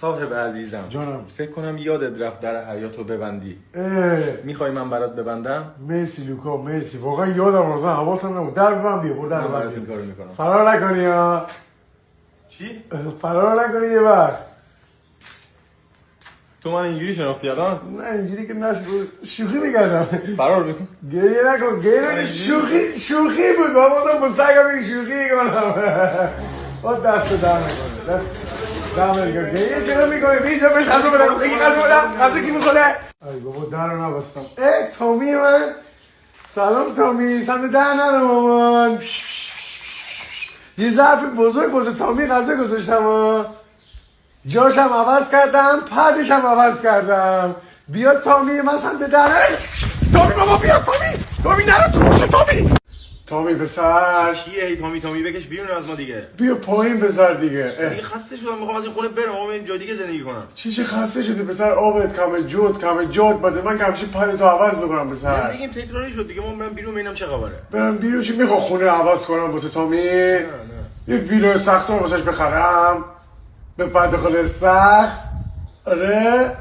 صاحب عزیزم جانم. فکر کنم یادت رفت در حیاتو ببندی. میخوای من برات ببندم؟ مرسی لوکا مرسی، واقعا یادم اصلا حواسم نبود. در ببند بیا، برو در من ببند برات این بیا. کارو میکنم. فرار نکنی ها، چی؟ فرار نکنی یه وقت. تو من اینجوری شناختی الان؟ نه اینجوری که نشد، شوخی میکردم. فرار میکن. گریه نکن، گریه نکن، شوخی بود. بابا با سگم این شوخی کنم. با دست در نکنه، دست در نکنه. گریه چرا میکنه؟ اینجا بهش غذا بدم، بگی غذا بدم. غذا کی میخوره؟ ای بابا در رو نبستم. تامی من. سلام تامی، سمت در نرو مامان. یه ظرف بزرگ واسه تامی غذا گذاشتم ها. جاشم عوض کردم، پدشم عوض کردم. بیا تامی، من سمت در. تامی بابا بیا، تامی نرو تو باشه. تامی پسر چیه ای تامی بکش بیرون از ما دیگه. بیا پایین پسر دیگه. دیگه خسته شدم، میخوام از این خونه برم، میخوام این جای دیگه زندگی کنم. چی خسته شدی پسر؟ آبت کمه، جود بده. من که همیشه پدتو عوض میکنم پسر. دیگه تکراری شد دیگه، ما برم بیرون ببینم چه خبره. برم بیرون چی؟ میخوام خونه عوض کنم واسه تامی؟ یه ویلو سخت‌تر واسش بخرم به پرداخت سخت. آره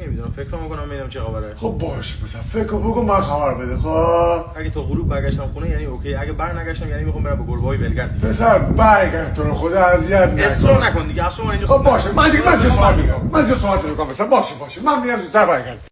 نمیدونم، فکر میکنم ببینم چه خبره. خب باشه پسر، فکر بگو من خبر بده. خب اگه تا غروب برگشتم خونه یعنی اوکی، اگه برنگشتم یعنی میخوام برم به گربه‌های ولگرد. پسر برگرد، تو رو خدا اذیت نکن. اصرار نکن دیگه، اصلا من اینجا خب باشه، من دیگه صحبت میکنم. پسر باشه من میرم زودتر برگرد.